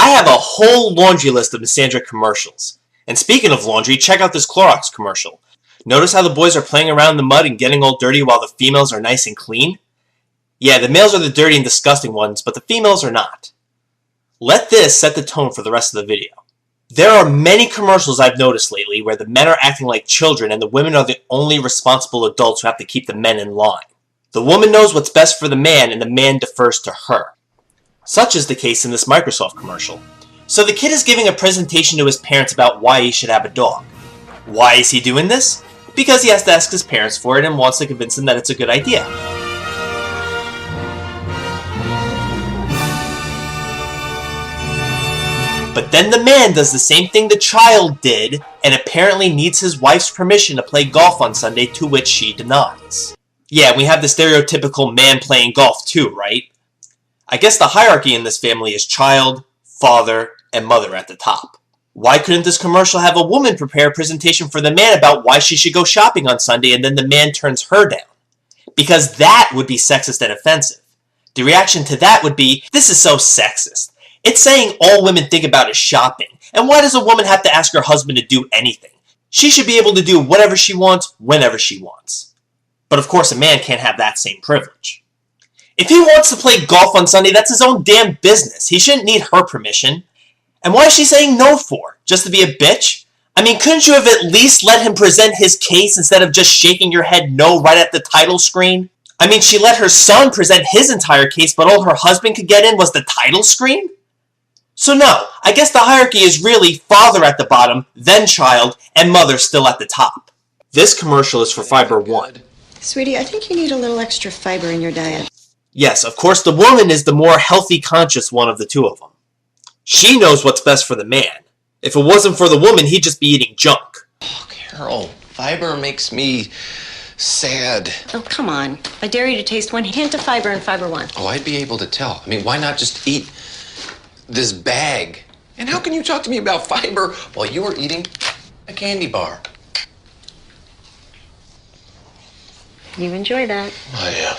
I have a whole laundry list of Misandry commercials. And speaking of laundry, check out this Clorox commercial. Notice how the boys are playing around in the mud and getting all dirty while the females are nice and clean? Yeah, the males are the dirty and disgusting ones, but the females are not. Let this set the tone for the rest of the video. There are many commercials I've noticed lately where the men are acting like children and the women are the only responsible adults who have to keep the men in line. The woman knows what's best for the man and the man defers to her. Such is the case in this Microsoft commercial. So the kid is giving a presentation to his parents about why he should have a dog. Why is he doing this? Because he has to ask his parents for it and wants to convince them that it's a good idea. But then the man does the same thing the child did and apparently needs his wife's permission to play golf on Sunday, to which she denies. Yeah, we have the stereotypical man playing golf too, right? I guess the hierarchy in this family is child, father, and mother at the top. Why couldn't this commercial have a woman prepare a presentation for the man about why she should go shopping on Sunday and then the man turns her down? Because that would be sexist and offensive. The reaction to that would be, this is so sexist. It's saying all women think about is shopping, and why does a woman have to ask her husband to do anything? She should be able to do whatever she wants, whenever she wants. But of course a man can't have that same privilege. If he wants to play golf on Sunday, that's his own damn business. He shouldn't need her permission. And why is she saying no for? Just to be a bitch? I mean, couldn't you have at least let him present his case instead of just shaking your head no right at the title screen? I mean, she let her son present his entire case, but all her husband could get in was the title screen? So no, I guess the hierarchy is really father at the bottom, then child, and mother still at the top. This commercial is for Fiber One. Sweetie, I think you need a little extra fiber in your diet. Yes, of course the woman is the more healthy conscious one of the two of them. She knows what's best for the man. If it wasn't for the woman, he'd just be eating junk. Oh, Carol, fiber makes me sad. Oh, come on. I dare you to taste one hint of fiber in Fiber One. Oh, I'd be able to tell. I mean, why not just eat this bag? And how can you talk to me about fiber while you are eating a candy bar? You enjoy that. I am.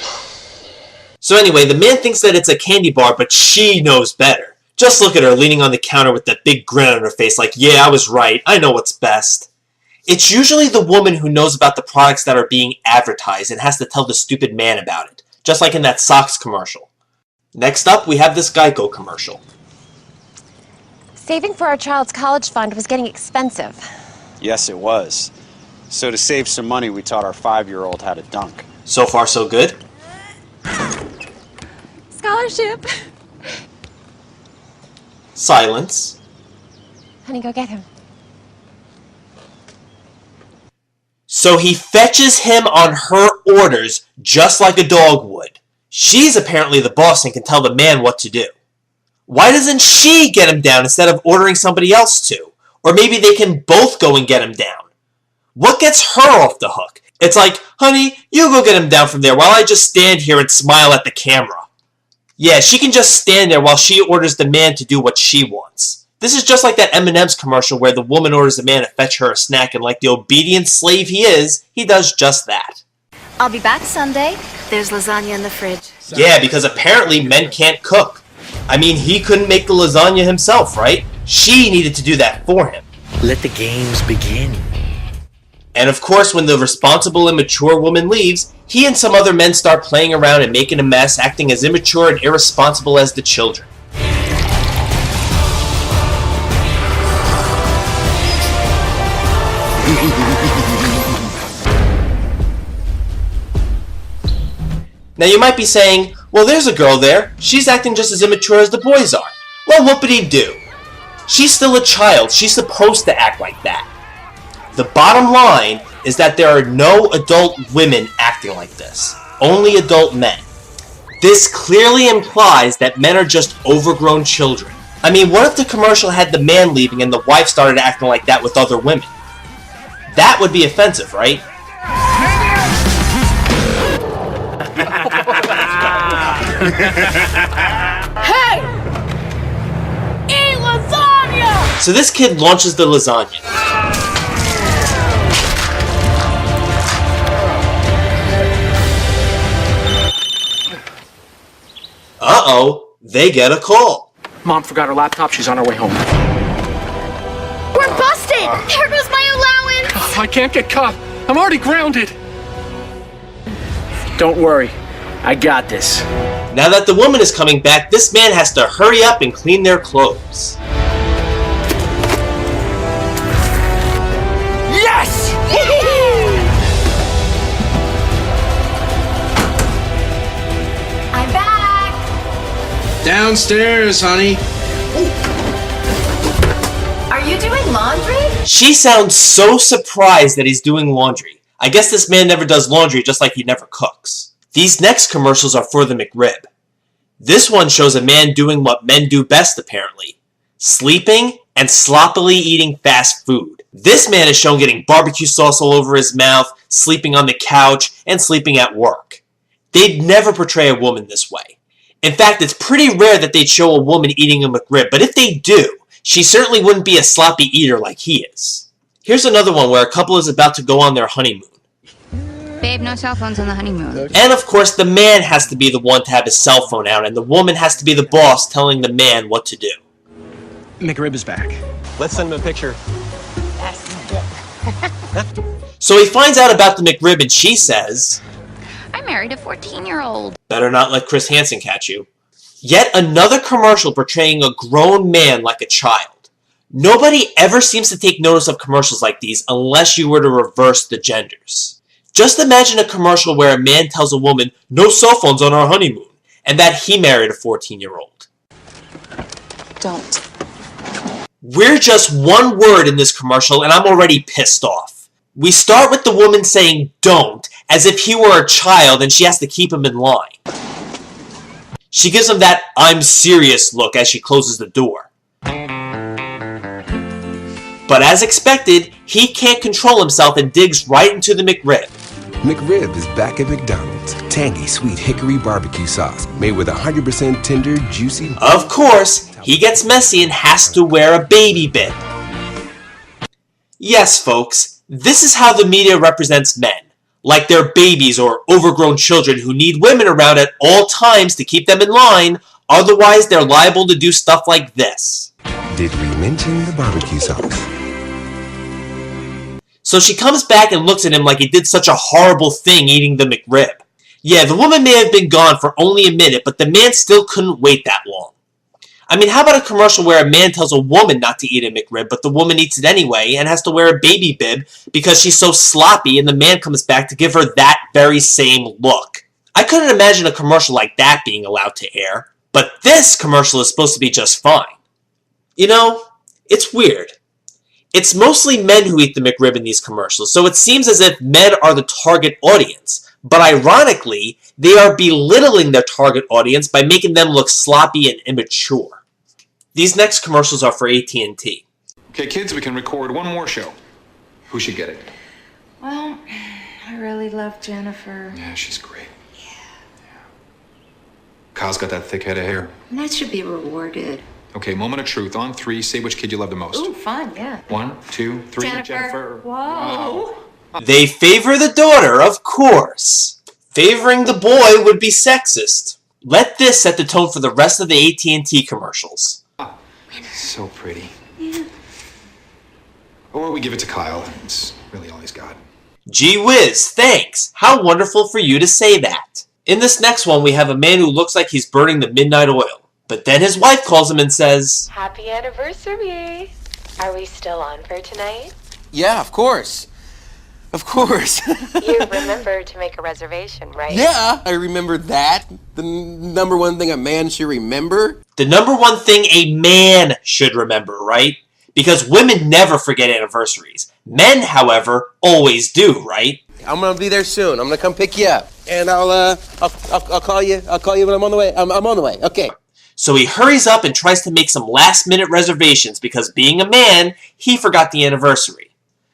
So anyway, the man thinks that it's a candy bar, but she knows better. Just look at her leaning on the counter with that big grin on her face like, yeah, I was right. I know what's best. It's usually the woman who knows about the products that are being advertised and has to tell the stupid man about it. Just like in that socks commercial. Next up, we have this Geico commercial. Saving for our child's college fund was getting expensive. Yes, it was. So to save some money, we taught our 5-year-old how to dunk. So far, so good? Scholarship. Silence. Honey, go get him. So he fetches him on her orders just like a dog would. She's apparently the boss and can tell the man what to do. Why doesn't she get him down instead of ordering somebody else to? Or maybe they can both go and get him down. What gets her off the hook? It's like, honey, you go get him down from there while I just stand here and smile at the camera. Yeah, she can just stand there while she orders the man to do what she wants. This is just like that M&M's commercial where the woman orders the man to fetch her a snack, and like the obedient slave he is, he does just that. I'll be back Sunday. There's lasagna in the fridge. Yeah, because apparently men can't cook. I mean, he couldn't make the lasagna himself, right? She needed to do that for him. Let the games begin. And of course, when the responsible and mature woman leaves, he and some other men start playing around and making a mess, acting as immature and irresponsible as the children. Now you might be saying, well, there's a girl there. She's acting just as immature as the boys are. Well, whoopity-doo. She's still a child. She's supposed to act like that. The bottom line is that there are no adult women acting like this. Only adult men. This clearly implies that men are just overgrown children. I mean, what if the commercial had the man leaving and the wife started acting like that with other women? That would be offensive, right? Hey! Eat lasagna! So this kid launches the lasagna. Uh-oh, they get a call. Mom forgot her laptop. She's on her way home. We're busted! There goes my allowance! I can't get caught. I'm already grounded. Don't worry. I got this. Now that the woman is coming back, this man has to hurry up and clean their clothes. Yes! I'm back! Downstairs, honey. Are you doing laundry? She sounds so surprised that he's doing laundry. I guess this man never does laundry, just like he never cooks. These next commercials are for the McRib. This one shows a man doing what men do best, apparently. Sleeping and sloppily eating fast food. This man is shown getting barbecue sauce all over his mouth, sleeping on the couch, and sleeping at work. They'd never portray a woman this way. In fact, it's pretty rare that they'd show a woman eating a McRib, but if they do, she certainly wouldn't be a sloppy eater like he is. Here's another one where a couple is about to go on their honeymoon. Babe, no cell phones on the honeymoon. And of course, the man has to be the one to have his cell phone out, and the woman has to be the boss telling the man what to do. McRib is back. Let's send him a picture. So he finds out about the McRib, and she says, I married a 14-year-old. better not let Chris Hansen catch you. Yet another commercial portraying a grown man like a child. Nobody ever seems to take notice of commercials like these unless you were to reverse the genders. Just imagine a commercial where a man tells a woman, no cell phones on our honeymoon, and that he married a 14-year-old. Don't. We're just one word in this commercial, and I'm already pissed off. We start with the woman saying don't, as if he were a child and she has to keep him in line. She gives him that I'm serious look as she closes the door. But as expected, he can't control himself and digs right into the McRib. McRib is back at McDonald's. Tangy, sweet hickory barbecue sauce made with 100% tender, juicy... Of course, he gets messy and has to wear a baby bib. Yes, folks, this is how the media represents men. Like they're babies or overgrown children who need women around at all times to keep them in line, otherwise they're liable to do stuff like this. Did we mention the barbecue sauce? So she comes back and looks at him like he did such a horrible thing eating the McRib. Yeah, the woman may have been gone for only a minute, but the man still couldn't wait that long. I mean, how about a commercial where a man tells a woman not to eat a McRib, but the woman eats it anyway and has to wear a baby bib because she's so sloppy, and the man comes back to give her that very same look. I couldn't imagine a commercial like that being allowed to air, but this commercial is supposed to be just fine. You know, it's weird. It's mostly men who eat the McRib in these commercials, so it seems as if men are the target audience. But ironically, they are belittling their target audience by making them look sloppy and immature. These next commercials are for AT&T. Okay, kids, we can record one more show. Who should get it? Well, I really love Jennifer. Yeah, she's great. Yeah. Kyle's got that thick head of hair. And that should be rewarded. Okay, moment of truth. On 3, say which kid you love the most. Ooh, fun, yeah. 1, 2, 3, Jennifer. Whoa. They favor the daughter, of course. Favoring the boy would be sexist. Let this set the tone for the rest of the AT&T commercials. So pretty. Yeah. Or we give it to Kyle. It's really all he's got. Gee whiz, thanks. How wonderful for you to say that. In this next one, we have a man who looks like he's burning the midnight oil. But then his wife calls him and says, Happy anniversary. Are we still on for tonight? Yeah, of course. Of course. You remember to make a reservation, right? Yeah, I remember that. The number one thing a man should remember. The number one thing a man should remember, right? Because women never forget anniversaries. Men, however, always do, right? I'm gonna be there soon. I'm gonna come pick you up, and I'll call you. I'll call you when I'm on the way. I'm on the way. Okay. So he hurries up and tries to make some last-minute reservations because, being a man, he forgot the anniversary.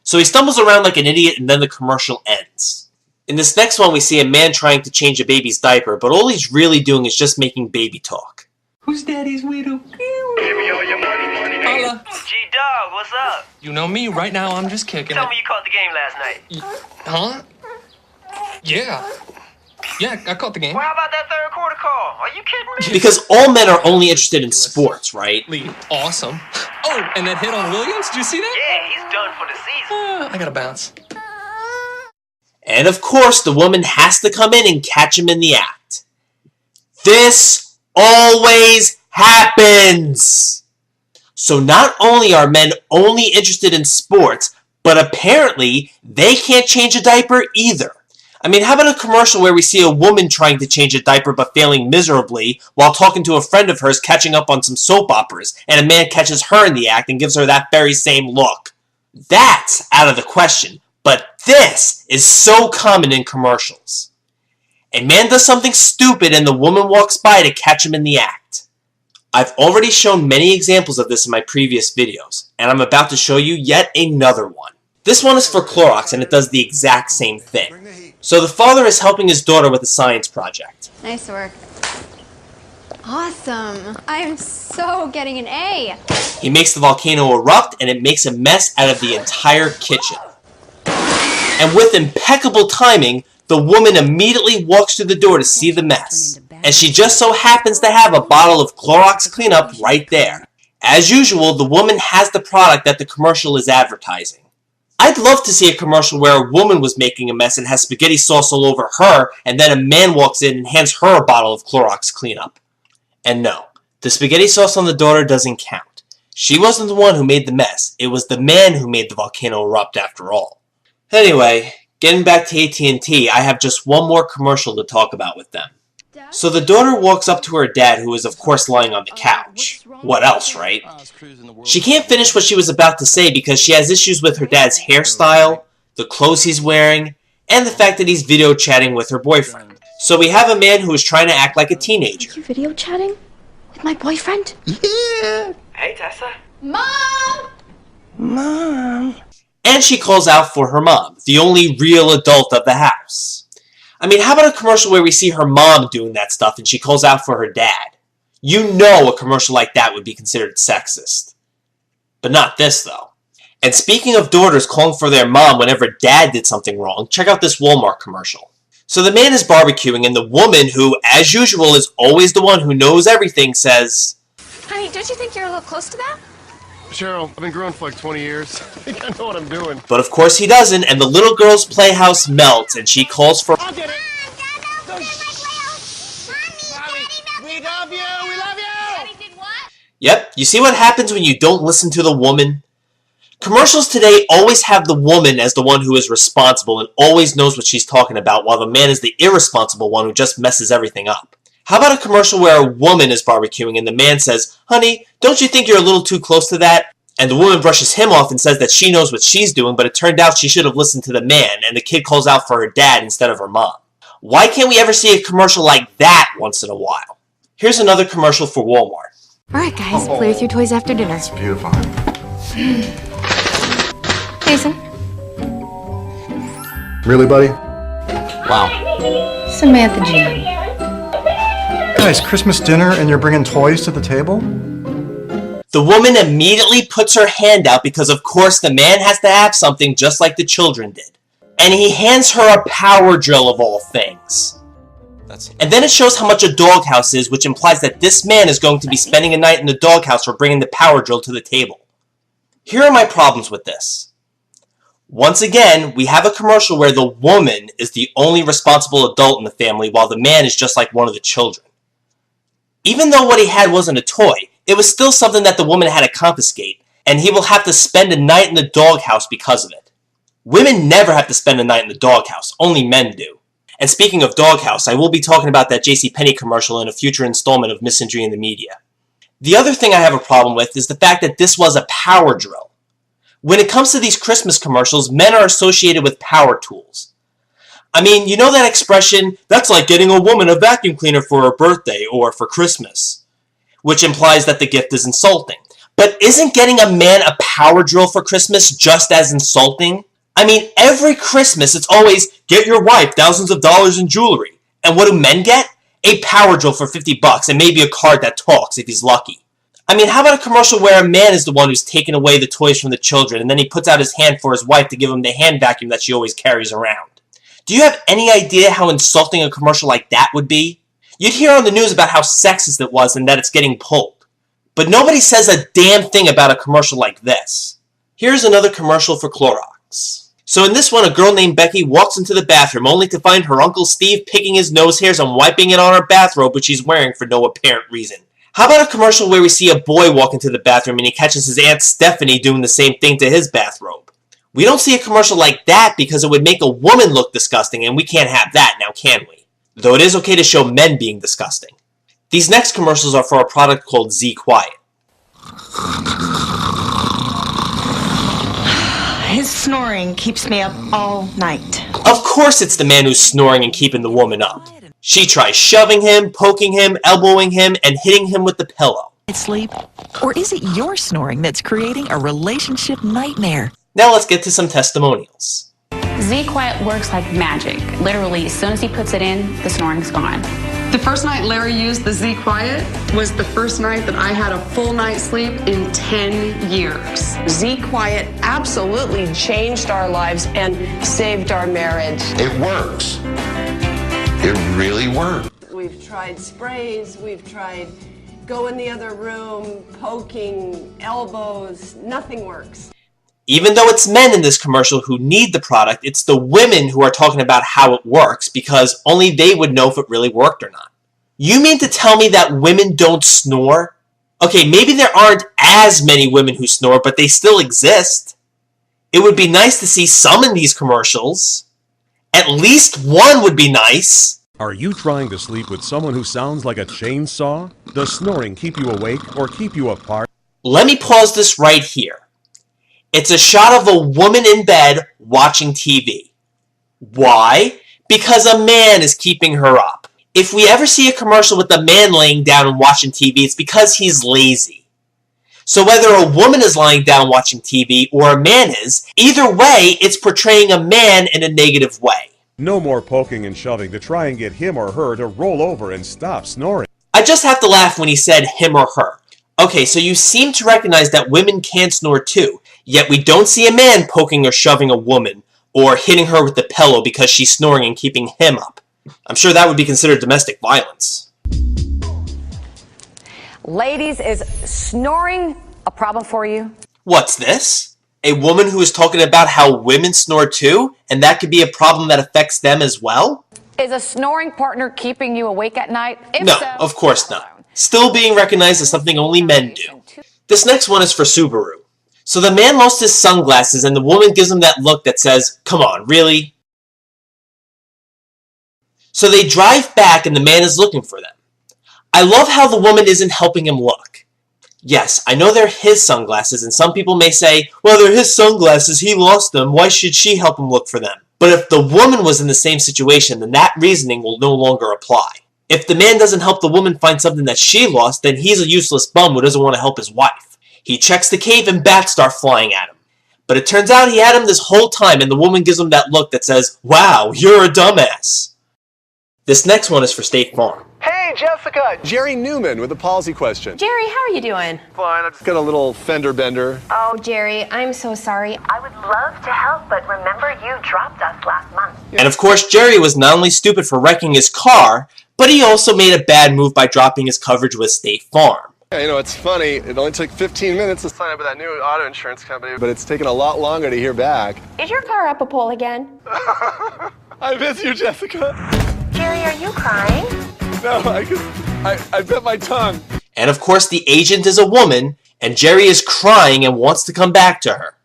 So he stumbles around like an idiot, and then the commercial ends. In this next one, we see a man trying to change a baby's diaper, but all he's really doing is just making baby talk. Who's daddy's widow? Give me all your money. Holla. G-Dog, what's up? You know me, right now I'm just kicking Tell it. me you caught the game last night. Huh? Yeah. Yeah, I caught the game. Well, how about that third quarter call? Are you kidding me? Because all men are only interested in sports, right? Awesome. Oh, and that hit on Williams, did you see that? Yeah, he's done for the season. I gotta bounce. And of course, the woman has to come in and catch him in the act. This always happens! So not only are men only interested in sports, but apparently they can't change a diaper either. I mean, how about a commercial where we see a woman trying to change a diaper but failing miserably while talking to a friend of hers catching up on some soap operas, and a man catches her in the act and gives her that very same look? That's out of the question, but this is so common in commercials. A man does something stupid and the woman walks by to catch him in the act. I've already shown many examples of this in my previous videos, and I'm about to show you yet another one. This one is for Clorox and it does the exact same thing. So the father is helping his daughter with a science project. Nice work. Awesome. I am so getting an A. He makes the volcano erupt and it makes a mess out of the entire kitchen. And with impeccable timing, the woman immediately walks through the door to see the mess. And she just so happens to have a bottle of Clorox cleanup right there. As usual, the woman has the product that the commercial is advertising. I'd love to see a commercial where a woman was making a mess and has spaghetti sauce all over her, and then a man walks in and hands her a bottle of Clorox cleanup. And no, the spaghetti sauce on the daughter doesn't count. She wasn't the one who made the mess. It was the man who made the volcano erupt after all. Anyway, getting back to AT&T, I have just one more commercial to talk about with them. So the daughter walks up to her dad, who is of course lying on the couch. What else, right? She can't finish what she was about to say because she has issues with her dad's hairstyle, the clothes he's wearing, and the fact that he's video chatting with her boyfriend. So we have a man who is trying to act like a teenager. Are you video chatting with my boyfriend? Yeah. Hey, Tessa. Mom! Mom. And she calls out for her mom, the only real adult of the house. I mean, how about a commercial where we see her mom doing that stuff and she calls out for her dad? You know a commercial like that would be considered sexist. But not this, though. And speaking of daughters calling for their mom whenever dad did something wrong, check out this Walmart commercial. So the man is barbecuing and the woman, who, as usual, is always the one who knows everything, says, Honey, don't you think you're a little close to that? Cheryl, I've been growing for like 20 years. I think I know what I'm doing. But of course he doesn't, and the little girl's playhouse melts and she calls for... I'll get it! We love you! We love you! Daddy did what? Yep, you see what happens when you don't listen to the woman? Commercials today always have the woman as the one who is responsible and always knows what she's talking about, while the man is the irresponsible one who just messes everything up. How about a commercial where a woman is barbecuing and the man says, honey, don't you think you're a little too close to that? And the woman brushes him off and says that she knows what she's doing, but it turned out she should have listened to the man, and the kid calls out for her dad instead of her mom. Why can't we ever see a commercial like that once in a while? Here's another commercial for Walmart. Alright guys, play with your toys after dinner. It's beautiful. Jason? Really, buddy? Wow. Samantha Jean. Guys, Christmas dinner and you're bringing toys to the table? The woman immediately puts her hand out because of course the man has to have something just like the children did. And he hands her a power drill of all things. And then it shows how much a doghouse is, which implies that this man is going to be spending a night in the doghouse for bringing the power drill to the table. Here are my problems with this. Once again, we have a commercial where the woman is the only responsible adult in the family while the man is just like one of the children. Even though what he had wasn't a toy, it was still something that the woman had to confiscate, and he will have to spend a night in the doghouse because of it. Women never have to spend a night in the doghouse, only men do. And speaking of doghouse, I will be talking about that JCPenney commercial in a future installment of Misandry in the Media. The other thing I have a problem with is the fact that this was a power drill. When it comes to these Christmas commercials, men are associated with power tools. I mean, you know that expression, that's like getting a woman a vacuum cleaner for her birthday or for Christmas, which implies that the gift is insulting. But isn't getting a man a power drill for Christmas just as insulting? I mean, every Christmas it's always, get your wife thousands of dollars in jewelry. And what do men get? A power drill for $50 and maybe a card that talks if he's lucky. I mean, how about a commercial where a man is the one who's taking away the toys from the children and then he puts out his hand for his wife to give him the hand vacuum that she always carries around? Do you have any idea how insulting a commercial like that would be? You'd hear on the news about how sexist it was and that it's getting pulled. But nobody says a damn thing about a commercial like this. Here's another commercial for Clorox. So in this one, a girl named Becky walks into the bathroom only to find her Uncle Steve picking his nose hairs and wiping it on her bathrobe, which she's wearing for no apparent reason. How about a commercial where we see a boy walk into the bathroom and he catches his Aunt Stephanie doing the same thing to his bathrobe? We don't see a commercial like that because it would make a woman look disgusting, and we can't have that now, can we? Though it is okay to show men being disgusting. These next commercials are for a product called Z Quiet. His snoring keeps me up all night. Of course it's the man who's snoring and keeping the woman up. She tries shoving him, poking him, elbowing him, and hitting him with the pillow. Sleep? Or is it your snoring that's creating a relationship nightmare? Now let's get to some testimonials. Z Quiet works like magic. Literally, as soon as he puts it in, the snoring's gone. The first night Larry used the Z Quiet was the first night that I had a full night's sleep in 10 years. Z Quiet absolutely changed our lives and saved our marriage. It works. It really works. We've tried sprays, we've tried go in the other room, poking, elbows, nothing works. Even though it's men in this commercial who need the product, it's the women who are talking about how it works because only they would know if it really worked or not. You mean to tell me that women don't snore? Okay, maybe there aren't as many women who snore, but they still exist. It would be nice to see some in these commercials. At least one would be nice. Are you trying to sleep with someone who sounds like a chainsaw? Does snoring keep you awake or keep you apart? Let me pause this right here. It's a shot of a woman in bed watching TV. Why? Because a man is keeping her up. If we ever see a commercial with a man laying down and watching TV, it's because he's lazy. So whether a woman is lying down watching TV or a man is, either way, it's portraying a man in a negative way. No more poking and shoving to try and get him or her to roll over and stop snoring. I just have to laugh when he said him or her. Okay, so you seem to recognize that women can snore too, yet we don't see a man poking or shoving a woman or hitting her with the pillow because she's snoring and keeping him up. I'm sure that would be considered domestic violence. Ladies, is snoring a problem for you? What's this? A woman who is talking about how women snore too, and that could be a problem that affects them as well? Is a snoring partner keeping you awake at night? If no, so, of course not. Still being recognized as something only men do. This next one is for Subaru. So the man lost his sunglasses and the woman gives him that look that says, "Come on, really?" So they drive back and the man is looking for them. I love how the woman isn't helping him look. Yes, I know they're his sunglasses, and some people may say, well, they're his sunglasses, he lost them, why should she help him look for them? But if the woman was in the same situation, then that reasoning will no longer apply. If the man doesn't help the woman find something that she lost, then he's a useless bum who doesn't want to help his wife. He checks the cave and bats start flying at him. But it turns out he had him this whole time, and the woman gives him that look that says, wow, you're a dumbass. This next one is for State Farm. Hey, Jessica! Jerry Newman with a policy question. Jerry, how are you doing? Fine, I've just got a little fender bender. Oh, Jerry, I'm so sorry. I would love to help, but remember you dropped us last month. And of course, Jerry was not only stupid for wrecking his car, but he also made a bad move by dropping his coverage with State Farm. Yeah, you know, it's funny. It only took 15 minutes to sign up with that new auto insurance company, but it's taken a lot longer to hear back. Is your car up a pole again? I miss you, Jessica. Jerry, are you crying? No, I bit my tongue. And of course, the agent is a woman, and Jerry is crying and wants to come back to her.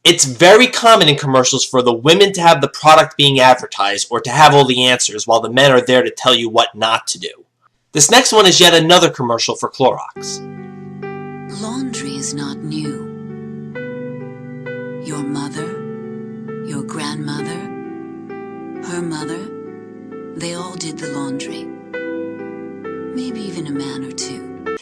It's very common in commercials for the women to have the product being advertised or to have all the answers while the men are there to tell you what not to do. This next one is yet another commercial for Clorox. Laundry is not new. Your mother, your grandmother, her mother, they all did the laundry. Maybe even a man or two.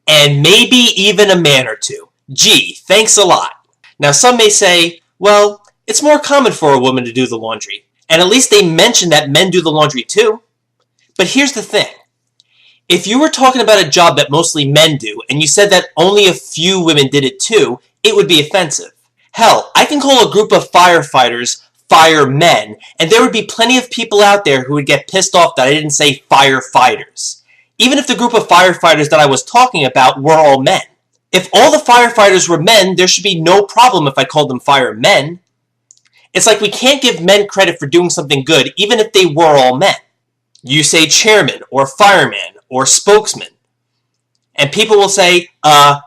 And maybe even a man or two. Gee, thanks a lot. Now some may say, well, it's more common for a woman to do the laundry. And at least they mention that men do the laundry too. But here's the thing. If you were talking about a job that mostly men do, and you said that only a few women did it too, it would be offensive. Hell, I can call a group of firefighters fire men, and there would be plenty of people out there who would get pissed off that I didn't say firefighters, even if the group of firefighters that I was talking about were all men. If all the firefighters were men, there should be no problem if I called them firemen. It's like we can't give men credit for doing something good, even if they were all men. You say chairman, or fireman, or spokesman, and people will say,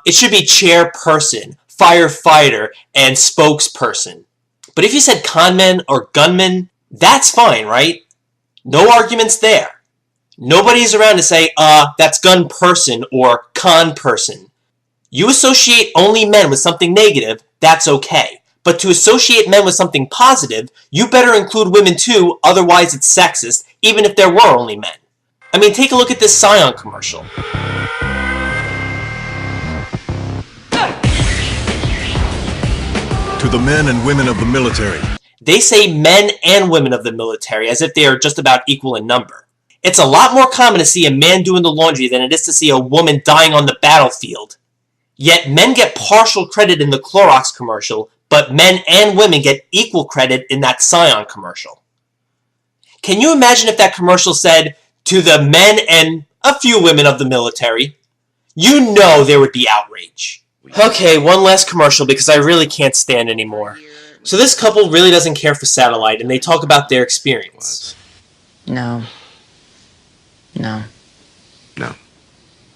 it should be chairperson, firefighter, and spokesperson. But if you said conman or gunman, that's fine, right? No arguments there. Nobody's around to say, that's gun person or con person. You associate only men with something negative, that's okay. But to associate men with something positive, you better include women too, otherwise it's sexist, even if there were only men. I mean, take a look at this Scion commercial. To the men and women of the military. They say men and women of the military as if they are just about equal in number. It's a lot more common to see a man doing the laundry than it is to see a woman dying on the battlefield. Yet men get partial credit in the Clorox commercial, but men and women get equal credit in that Scion commercial. Can you imagine if that commercial said, to the men and a few women of the military? You know there would be outrage. Okay, one last commercial because I really can't stand anymore. So this couple really doesn't care for satellite, and they talk about their experience. No. No. No.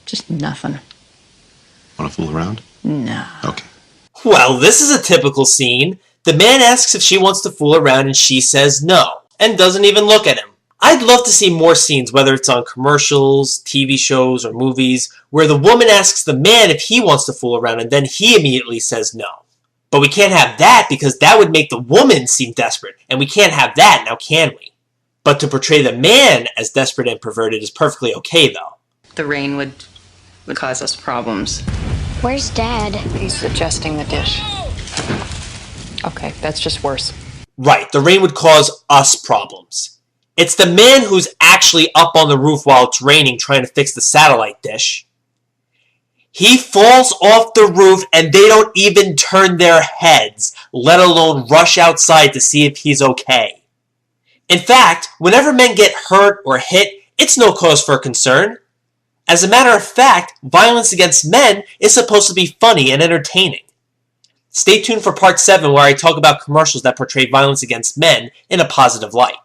Just nothing. Want to fool around? No. Okay. Well, this is a typical scene. The man asks if she wants to fool around, and she says no, and doesn't even look at him. I'd love to see more scenes, whether it's on commercials, TV shows, or movies, where the woman asks the man if he wants to fool around, and then he immediately says no. But we can't have that because that would make the woman seem desperate, and we can't have that, now can we? But to portray the man as desperate and perverted is perfectly okay, though. The rain would cause us problems. Where's Dad? He's adjusting the dish. Okay, that's just worse. Right, the rain would cause us problems. It's the man who's actually up on the roof while it's raining trying to fix the satellite dish. He falls off the roof and they don't even turn their heads, let alone rush outside to see if he's okay. In fact, whenever men get hurt or hit, it's no cause for concern. As a matter of fact, violence against men is supposed to be funny and entertaining. Stay tuned for part 7 where I talk about commercials that portray violence against men in a positive light.